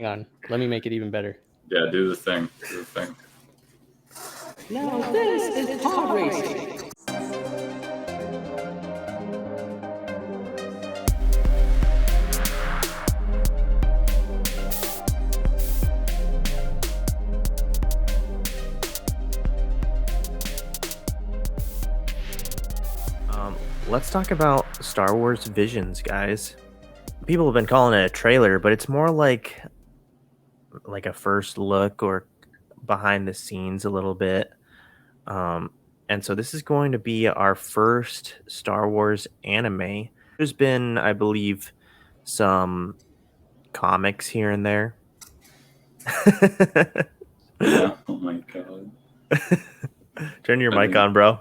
Hang on, let me make it even better. Yeah, do the thing. Do the thing. Now this is pod racing. Let's talk about Star Wars Visions, guys. People have been calling it a trailer, but it's more like a first look or behind the scenes a little bit. And so this is going to be our first Star Wars anime. There's been, I believe, some comics here and there. Yeah. Oh my god. Turn your mic on, bro.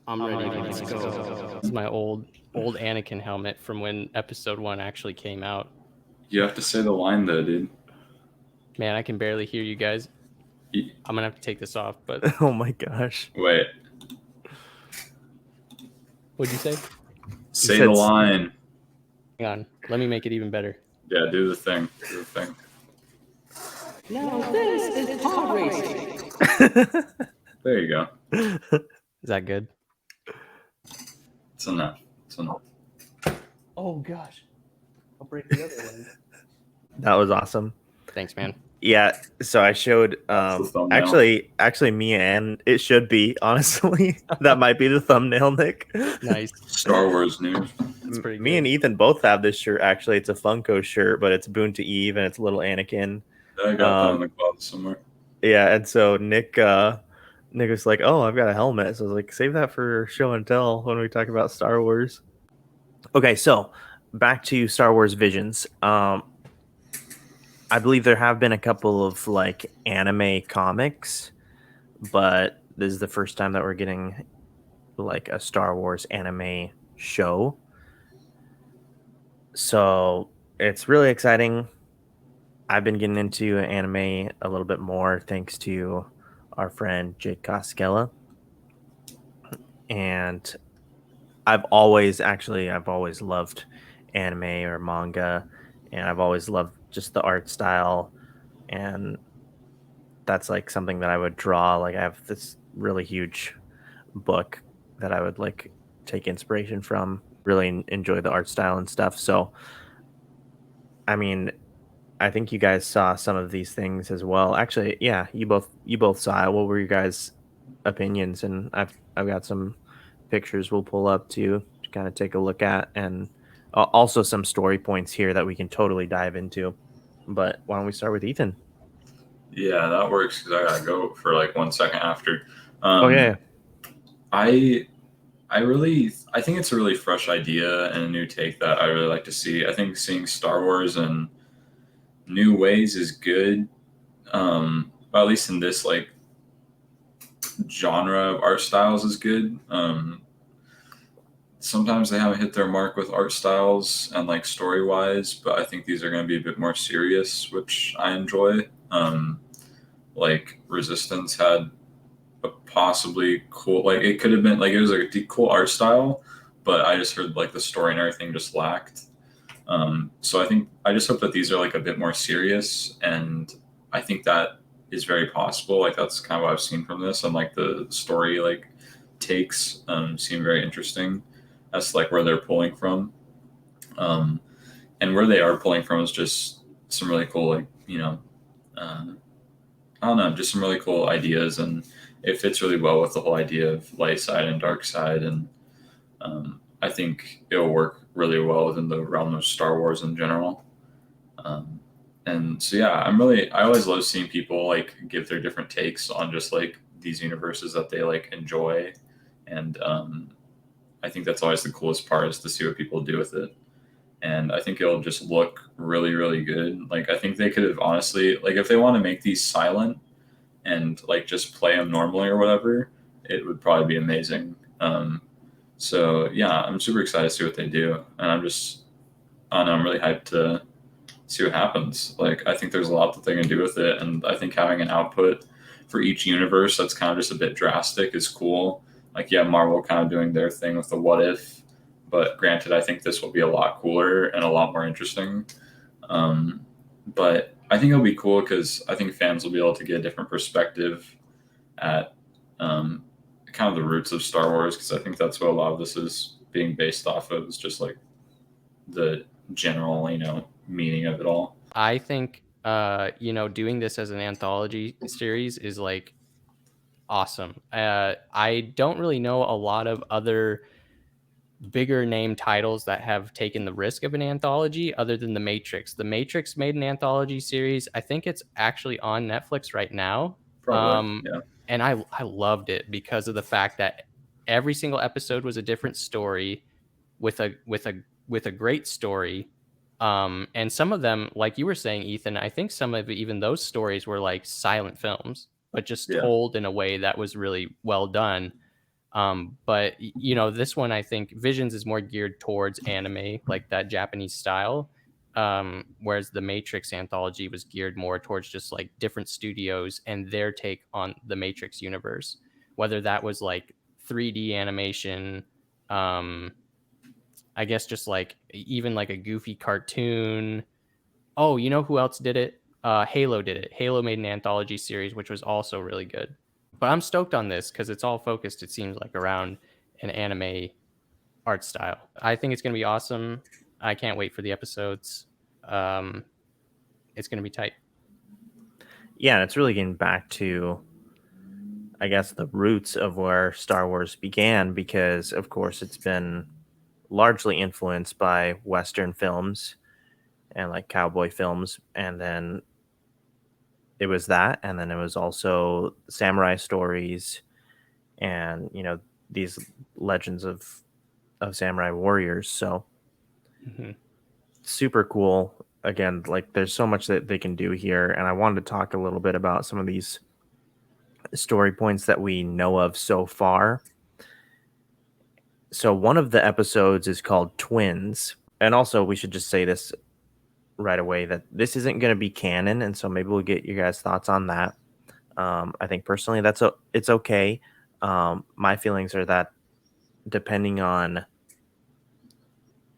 I'm ready. Let's go. This is my old Anakin helmet from when Episode 1 actually came out. You have to say the line though, dude. Man, I can barely hear you guys. Y- I'm gonna have to take this off. But Oh my gosh. Wait. what'd you say? Say said the line. Hang on, let me make it even better. Yeah, do the thing. Do the thing. Now this is pod racing. There you go. Is that good? It's enough. It's enough. Oh gosh, I'll break the other one. That was awesome. Thanks, man. Yeah, so I showed the thumbnail. actually me and it should be, honestly. That might be the thumbnail, Nick. Nice. Star Wars news. That's pretty good. Me and Ethan both have this shirt. Actually, it's a Funko shirt, but it's Boonta Eve and it's little Anakin. I got that in the closet somewhere. Yeah, and so Nick was like, "Oh, I've got a helmet." So I was like, "Save that for show and tell when we talk about Star Wars." Okay, so back to Star Wars Visions. I believe there have been a couple of like anime comics, but this is the first time that we're getting like a Star Wars anime show. So it's really exciting. I've been getting into anime a little bit more thanks to our friend Jake Koskela. And I've always loved anime or manga, and I've always loved just the art style, and that's like something that I would draw. Like I have this really huge book that I would like take inspiration from, really enjoy the art style and stuff. So I mean, I think you guys saw some of these things as well. Actually, yeah, you both saw it. What were your guys' opinions? And I've got some pictures we'll pull up to kind of take a look at, and also some story points here that we can totally dive into. But why don't we start with Ethan? Yeah, that works because I gotta go for like 1 second after. Oh yeah. I think it's a really fresh idea and a new take that I really like to see. I think seeing Star Wars in new ways is good. At least in this like genre of art styles is good. Sometimes they haven't hit their mark with art styles and like story wise, but I think these are going to be a bit more serious, which I enjoy. Like Resistance had a possibly cool, like it could have been like it was like a cool art style, but I just heard like the story and everything just lacked. So I just hope that these are like a bit more serious, and I think that is very possible. Like that's kind of what I've seen from this, and like the story like takes seem very interesting as to, like where they're pulling from, and where they are pulling from is just some really cool like I don't know, just some really cool ideas, and it fits really well with the whole idea of light side and dark side, and I think it'll work really well within the realm of Star Wars in general. And so yeah, I always love seeing people like give their different takes on just like these universes that they like enjoy, and I think that's always the coolest part is to see what people do with it. And I think it'll just look really, really good. Like I think they could have honestly, like if they want to make these silent and like just play them normally or whatever, it would probably be amazing. So yeah, I'm super excited to see what they do, and I don't know, I'm really hyped to see what happens. Like I think there's a lot that they can do with it, and I think having an output for each universe that's kind of just a bit drastic is cool. Like yeah, Marvel kind of doing their thing with the what if, but granted, I think this will be a lot cooler and a lot more interesting. But I think it'll be cool because I think fans will be able to get a different perspective at kind of the roots of Star Wars, because I think that's what a lot of this is being based off of, is just like the general, meaning of it all. I think doing this as an anthology series is like awesome. I don't really know a lot of other bigger name titles that have taken the risk of an anthology other than The Matrix. The Matrix made an anthology series. I think it's actually on Netflix right now. Probably, yeah. And I loved it because of the fact that every single episode was a different story with a great story. And some of them, like you were saying, Ethan, I think some of even those stories were like silent films, but just Yeah. told in a way that was really well done. But this one, I think Visions is more geared towards anime, like that Japanese style. Whereas the Matrix anthology was geared more towards just like different studios and their take on the Matrix universe, whether that was like 3D animation, I guess just like even like a goofy cartoon. Oh, you know who else did it? Halo did it. Halo made an anthology series, which was also really good. But I'm stoked on this because it's all focused, it seems like, around an anime art style. I think it's going to be awesome. I can't wait for the episodes. It's going to be tight. Yeah, and it's really getting back to, I guess, the roots of where Star Wars began, because, of course, it's been largely influenced by Western films and like cowboy films. And then it was that. And then it was also samurai stories and, these legends of samurai warriors. So super cool. Again, like there's so much that they can do here. And I wanted to talk a little bit about some of these story points that we know of so far. So one of the episodes is called Twins. And also we should just say this right away, that this isn't going to be canon. And so maybe we'll get your guys' thoughts on that. I think personally it's okay. My feelings are that depending on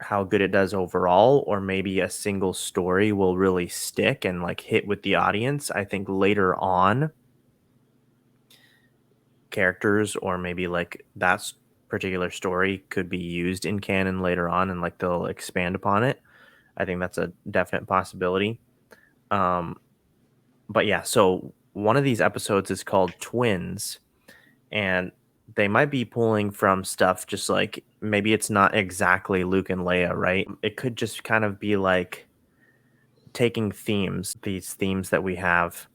how good it does overall, or maybe a single story will really stick and like hit with the audience, I think later on characters or maybe like that particular story could be used in canon later on and like they'll expand upon it. I think that's a definite possibility. But yeah, so one of these episodes is called Twins, and they might be pulling from stuff just like maybe it's not exactly Luke and Leia, right? It could just kind of be like taking these themes that we have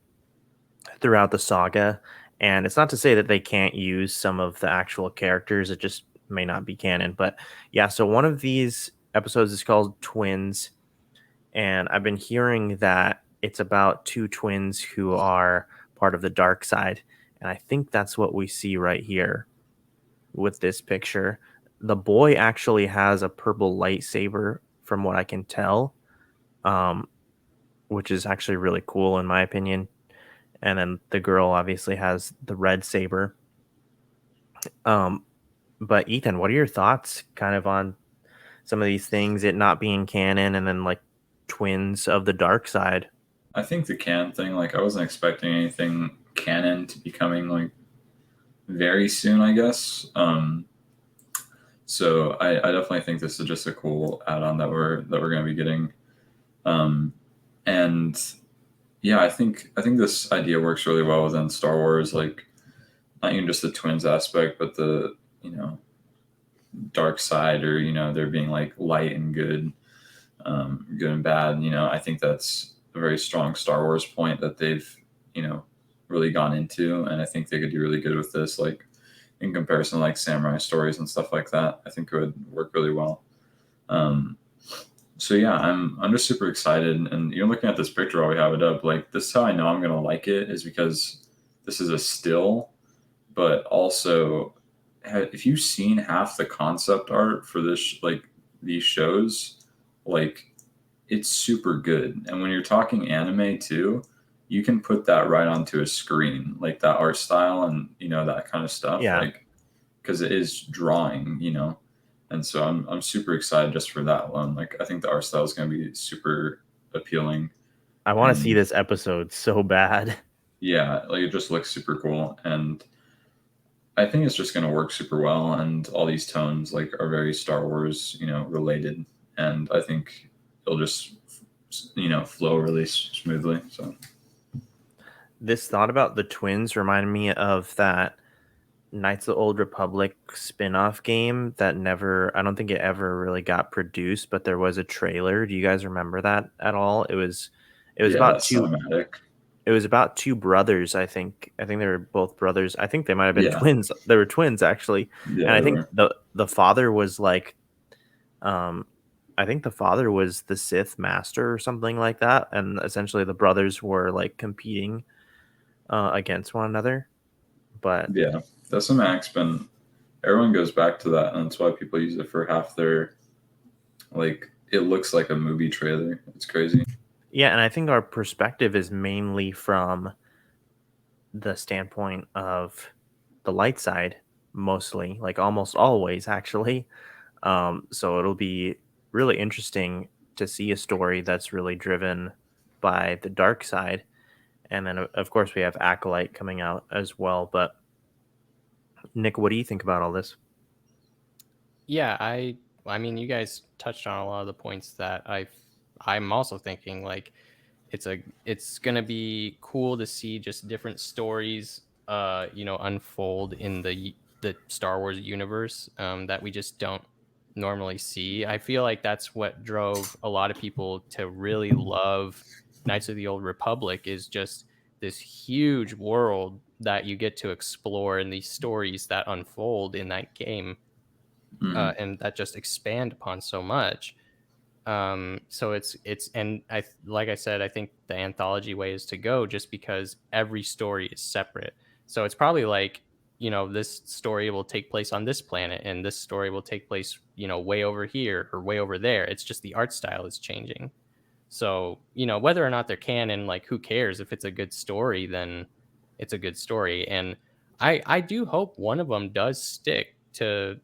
throughout the saga. And it's not to say that they can't use some of the actual characters, it just may not be canon. But yeah, so one of these episodes is called Twins, and I've been hearing that it's about two twins who are part of the dark side. And I think that's what we see right here with this picture. The boy actually has a purple lightsaber, from what I can tell, which is actually really cool in my opinion. And then the girl obviously has the red saber. But Ethan, what are your thoughts kind of on some of these things, it not being canon, and then like twins of the dark side? I think the canon thing, like I wasn't expecting anything canon to be coming like very soon, I guess. So I definitely think this is just a cool add-on that we're going to be getting. And yeah, I think this idea works really well within Star Wars, like not even just the twins aspect, but the dark side, or there being like light and good, good and bad. I think that's a very strong Star Wars point that they've really gone into, and I think they could do really good with this, like in comparison to like samurai stories and stuff like that. I think it would work really well. So yeah, I'm just super excited. And you're looking at this picture while we have it up, like this is how I know I'm gonna like it, is because this is a still, but also if you've seen half the concept art for this, like these shows, like it's super good. And when you're talking anime too, you can put that right onto a screen, like that art style and that kind of stuff. Yeah. Like, because it is drawing, and so I'm super excited just for that alone. Like I think the art style is going to be super appealing. I want to see And this episode so bad. yeah, like it just looks super cool, and I think it's just going to work super well. And all these tones like are very Star Wars, related, and I think it'll just flow really smoothly. So This thought about the twins reminded me of that Knights of the Old Republic spin-off game that never, I don't think it ever really got produced, but there was a trailer. Do you guys remember that at all? It was yeah, about that cinematic. it was about two brothers, I think. I think they were both brothers. I think they might have been Yeah, twins. They were twins actually. And yeah, I they think were. the father was like um I think the father was the Sith master or something like that, and essentially the brothers were like competing against one another. But Yeah, that cinematics been. Everyone goes back to that, and that's why people use it for half their like. It looks like a movie trailer. It's crazy. yeah, and I think our perspective is mainly from the standpoint of the light side, mostly, like almost always, actually. So it'll be really interesting to see a story that's really driven by the dark side. And then, of course, we have Acolyte coming out as well. But, Nick, what do you think about all this? Yeah, I mean, you guys touched on a lot of the points that I'm also thinking. Like, it's gonna be cool to see just different stories, unfold in the Star Wars universe, that we just don't normally see. I feel like that's what drove a lot of people to really love Knights of the Old Republic, is just this huge world that you get to explore and these stories that unfold in that game, Hmm. and that just expand upon so much. So it's and I like I said, I think the anthology way is to go, just because every story is separate. So it's probably like, this story will take place on this planet, and this story will take place, way over here or way over there. It's just the art style is changing. So, whether or not they're canon, like, who cares? If it's a good story, then it's a good story. And I do hope one of them does stick to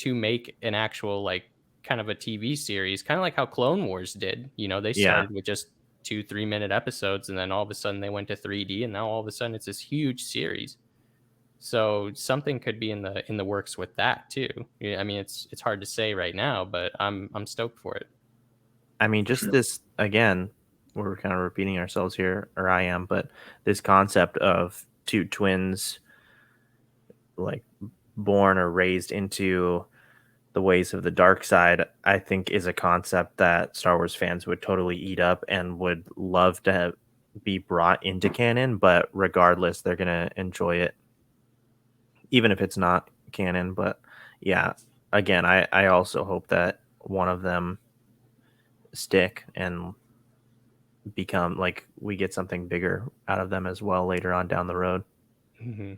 make an actual, like, kind of a TV series, kind of like how Clone Wars did. They Yeah. started with just 2-3 minute episodes, and then all of a sudden they went to 3D, and now all of a sudden it's this huge series. So something could be in the works with that too. Yeah, I mean, it's hard to say right now, but I'm stoked for it. I mean, For just sure. this, again, we're kind of repeating ourselves here, or I am, but this concept of two twins, like, born or raised into the ways of the dark side, I think is a concept that Star Wars fans would totally eat up and would love to be brought into canon. But regardless, they're gonna enjoy it, even if it's not canon. But yeah, again, I also hope that one of them stick and become like we get something bigger out of them as well later on down the road. Hmm.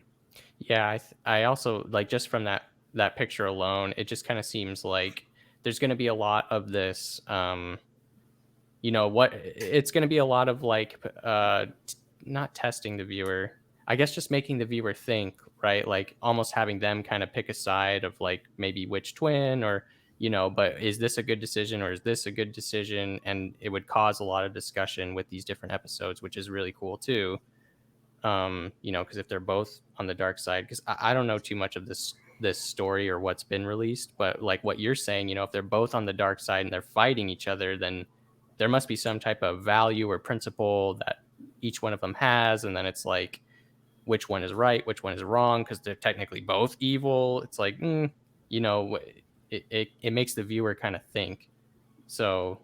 Yeah, I also like, just from that picture alone, it just kind of seems like there's going to be a lot of this. What it's going to be a lot of, like, not testing the viewer. I guess just making the viewer think, right? Like, almost having them kind of pick a side of, like, maybe which twin, or, but is this a good decision or is this a good decision? And it would cause a lot of discussion with these different episodes, which is really cool too. Because if they're both on the dark side, because I don't know too much of this story or what's been released, but like what you're saying, if they're both on the dark side and they're fighting each other, then there must be some type of value or principle that each one of them has, and then it's like, which one is right, which one is wrong, because they're technically both evil. It's like, you know it makes the viewer kind of think. So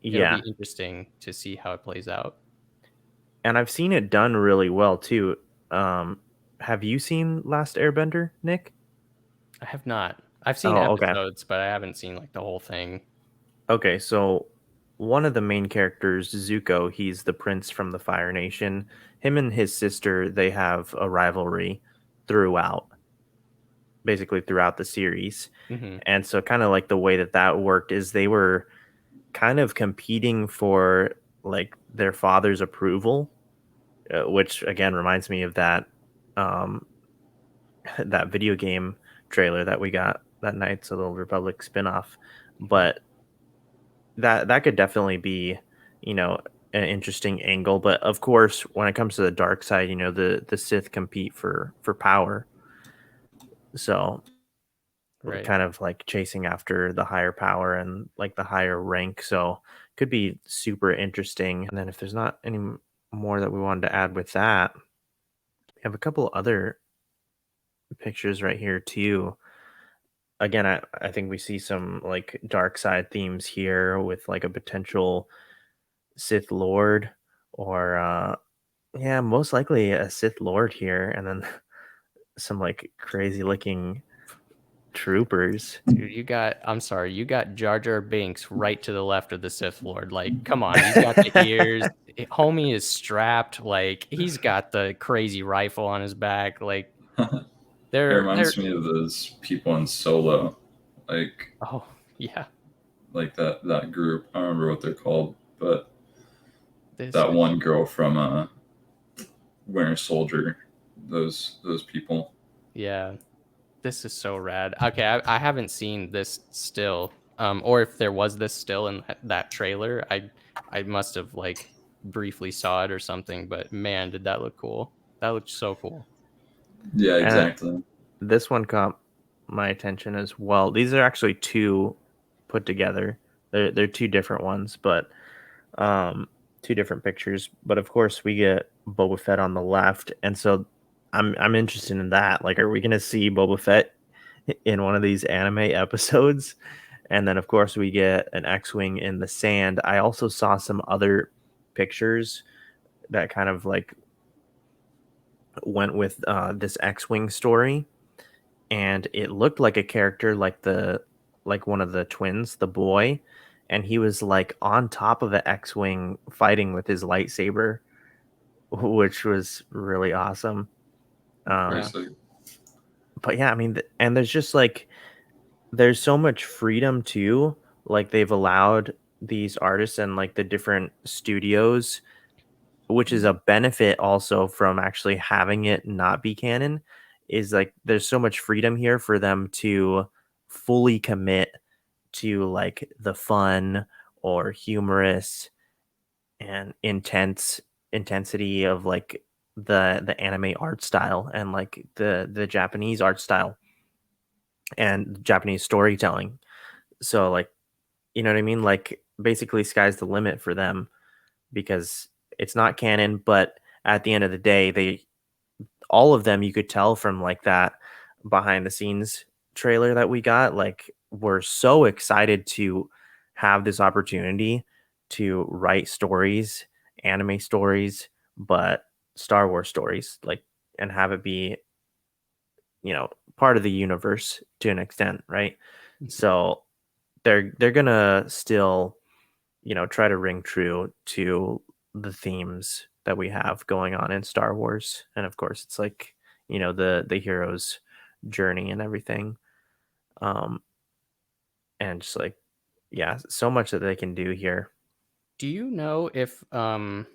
it'll Yeah, be interesting to see how it plays out. and I've seen it done really well too. Um, have you seen Last Airbender, Nick? I have not. I've seen Oh, okay. episodes, but I haven't seen, like, the whole thing. Okay, so one of the main characters, Zuko, he's the prince from the Fire Nation. Him and his sister, they have a rivalry throughout, basically throughout the series. Hmm. And so, kind of like the way that that worked is they were kind of competing for like their father's approval, which again reminds me of that um, that video game trailer that we got, that Knights of the Old Republic spinoff. But that could definitely be, you know, an interesting angle. But of course, when it comes to the dark side, you know, the Sith compete for power, so we're Right. kind of like chasing after the higher power and like the higher rank. So could be super interesting. And then if there's not any more that we wanted to add with that, we have a couple other pictures right here too. Again, I think we see some like dark side themes here with like a potential Sith Lord or yeah, most likely a Sith Lord here, and then some like crazy looking troopers. Dude, I'm sorry, you got Jar Jar Binks right to the left of the Sith Lord. Like, come on, he's got the ears. Homie is strapped. Like, he's got the crazy rifle on his back. Like, It they're reminds me of those people in Solo, like oh yeah. that group. I don't remember what they're called, but This that is one girl from Winter Soldier. Those people. yeah. This is so rad. Okay, I haven't seen this still. Or if there was this still in that trailer, I must have like briefly saw it or something, but man, did that look cool. That looked so cool. Yeah, And exactly. this one caught my attention as well. These are actually two put together. They're two different ones, but two different pictures. But of course, we get Boba Fett on the left, and so I'm interested in that. Like, are we gonna see Boba Fett in one of these anime episodes? And then of course we get an X-wing in the sand. I also saw some other pictures that kind of like went with this X-wing story, and it looked like a character like one of the twins, the boy, and he was like on top of an X-wing fighting with his lightsaber, which was really awesome. Very Yeah. sick. But yeah, I mean, and there's just like there's so much freedom too. Like they've allowed these artists and like the different studios, which is a benefit also from actually having it not be canon, is like there's so much freedom here for them to fully commit to like the fun or humorous and intensity of like the anime art style and like the Japanese art style and Japanese storytelling. So like, you know what I mean? Like basically sky's the limit for them because it's not canon, but at the end of the day, they all of them you could tell from like that behind the scenes trailer that we got, like we're so excited to have this opportunity to write stories, anime stories, but Star Wars stories, like and have it be, you know, part of the universe to an extent, right? So they're gonna still, you know, try to ring true to the themes that we have going on in Star Wars. And of course, it's like, you know, the hero's journey and everything. Um and just like yeah, so much that they can do here. Do you know if I'm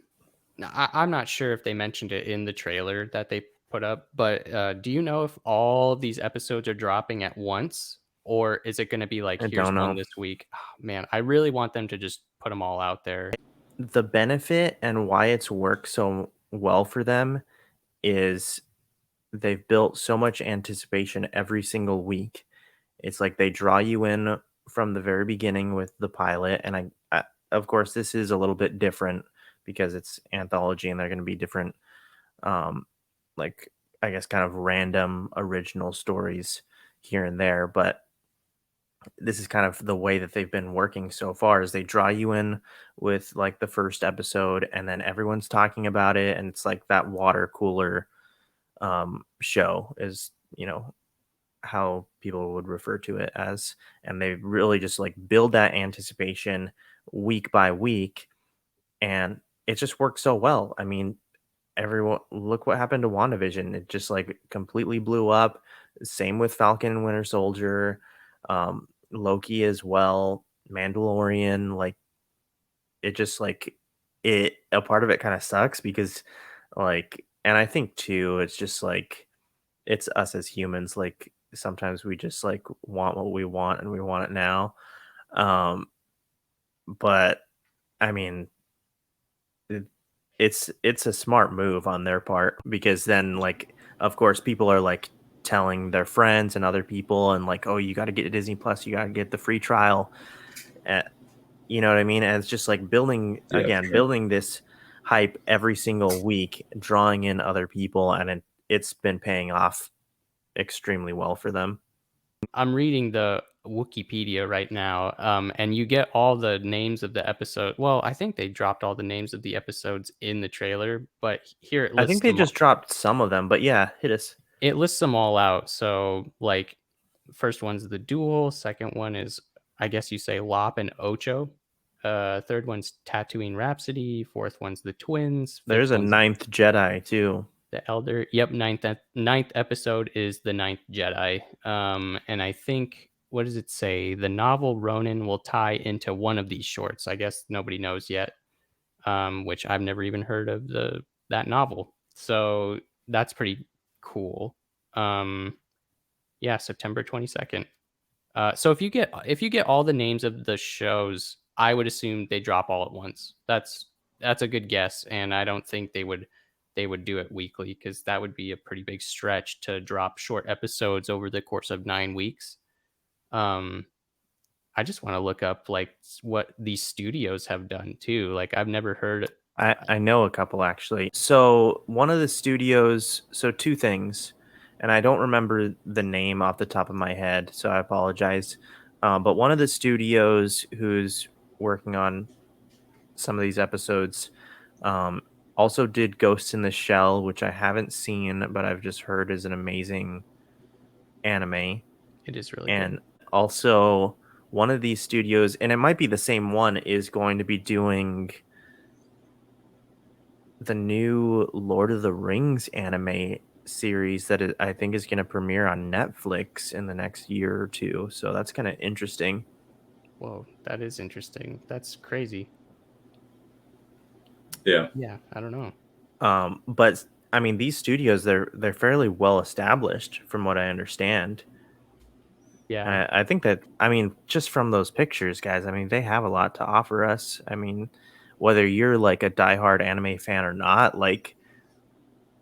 not sure if they mentioned it in the trailer that they put up, but do you know if all of these episodes are dropping at once, or is it going to be like I here's don't one know. this week? Oh, man, I really want them to just put them all out there. The benefit and why it's worked so well for them is they've built so much anticipation every single week. It's like they draw you in from the very beginning with the pilot, and I of course this is a little bit different because it's anthology and they're going to be different, um, like I guess kind of random original stories here and there. But this is kind of the way that they've been working so far is they draw you in with like the first episode and then everyone's talking about it and it's like that water cooler show is, you know, how people would refer to it as, and they really just like build that anticipation week by week, and it just works so well. I mean, everyone look what happened to WandaVision. It just like completely blew up. Same with Falcon and Winter Soldier, Loki as well, Mandalorian. Like it just like it a part of it kind of sucks because like, and I think too, it's just like it's us as humans. Like sometimes we just like want what we want and we want it now. Um, but I mean, it's a smart move on their part, because then, like, of course people are like telling their friends and other people, and like, oh, you got to get Disney Plus, you got to get the free trial. uh, you know what I mean? And it's just like building, Yeah, for again, sure. building this hype every single week, drawing in other people, and it's been paying off extremely well for them. I'm reading the Wikipedia right now, and you get all the names of the episode. Well, I think they dropped all the names of the episodes in the trailer, but here it I think lists they them. just dropped some of them, but yeah, hit us. It lists them all out. So, like, first one's the Duel. Second one is, I guess you say, Lop and Ocho. Third one's Tatooine Rhapsody. Fourth one's the Twins. Fifth There's a one's ninth Jedi too. the Elder. Yep, ninth episode is the Ninth Jedi. And I think, what does it say? The novel Ronin will tie into one of these shorts. I guess nobody knows yet. Which I've never even heard of that novel. So that's pretty cool. Yeah, September 22nd. So if you get all the names of the shows, I would assume they drop all at once. That's a good guess, and I don't think they would do it weekly, because that would be a pretty big stretch to drop short episodes over the course of 9 weeks. I just want to look up like what these studios have done too. Like, I've never heard. I know a couple actually. So one of the studios, so two things, and I don't remember the name off the top of my head, so I apologize. But one of the studios who's working on some of these episodes also did Ghost in the Shell, which I haven't seen, but I've just heard is an amazing anime. It is really And good. also one of these studios, and it might be the same one, is going to be doing the new Lord of the Rings anime series that I think is going to premiere on Netflix in the next year or two. So that's kind of interesting. Whoa, that is interesting. That's crazy. Yeah. Yeah, I don't know. But I mean, these studios, they're fairly well established from what I understand. Yeah. I think that, I mean, just from those pictures, guys, I mean, they have a lot to offer us. I mean, whether you're like a diehard anime fan or not, like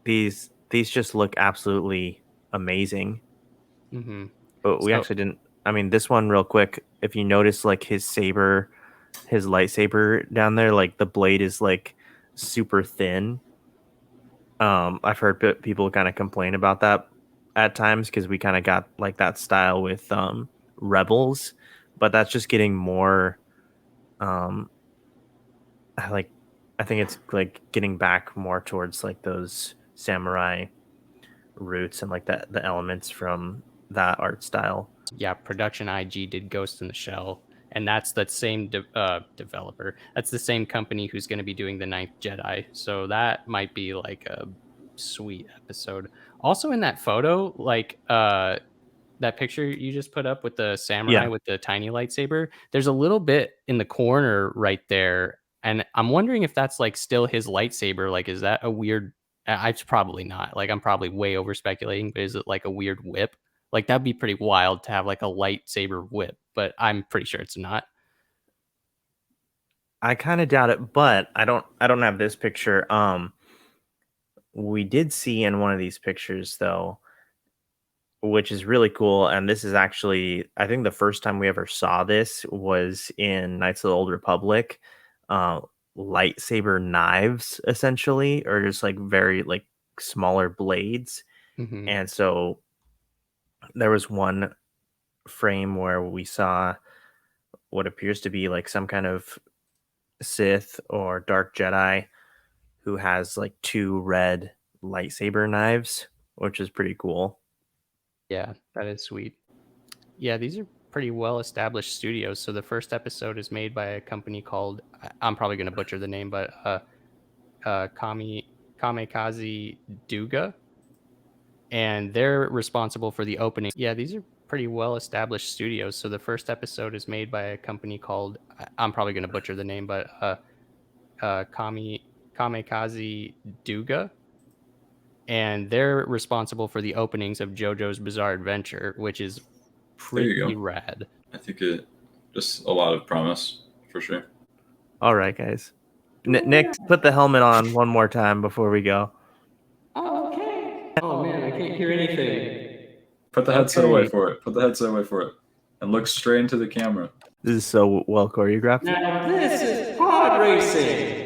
these just look absolutely amazing. Mm-hmm. But we So actually didn't. I mean, this one real quick. If you notice, like his lightsaber down there, like the blade is like super thin. I've heard people kind of complain about that at times, because we kind of got like that style with Rebels, but that's just getting more. Um, like, I think it's like getting back more towards like those samurai roots and like that the elements from that art style. yeah, Production IG did Ghost in the Shell, and that's that same developer. That's the same company who's going to be doing the Ninth Jedi. So that might be like a sweet episode. Also, in that photo, like that picture you just put up with the samurai Yeah. with the tiny lightsaber, there's a little bit in the corner right there, and I'm wondering if that's like still his lightsaber. Like, is that a weird? It's probably not. Like, I'm probably way over speculating, but is it like a weird whip? Like, that'd be pretty wild to have like a lightsaber whip, but I'm pretty sure it's not. I kind of doubt it, but I don't have this picture. We did see in one of these pictures though, which is really cool, and this is actually, I think the first time we ever saw this was in Knights of the Old Republic. Uh, Lightsaber knives, essentially, or just like very like smaller blades. Mm-hmm. And so there was one frame where we saw what appears to be like some kind of Sith or Dark Jedi who has like two red lightsaber knives, which is pretty cool. Yeah, that is sweet. Yeah, these are pretty well established studios. So the first episode is made by a company called, I'm probably going to butcher the name, but Kamikaze Duga, and they're responsible for the opening. Yeah, these are pretty well established studios. So the first episode is made by a company called, I'm probably going to butcher the name, but Kamikaze Duga, and they're responsible for the openings of JoJo's Bizarre Adventure, which is There you pretty go. rad. I think it just a lot of promise for sure. All right, guys. Nick, put the helmet on one more time before we go. Oh, okay. Oh man, I can't hear anything. Put the headset away Okay. for it. Put the headset away for it. And look straight into the camera. This is so well choreographed. Now this is pod racing.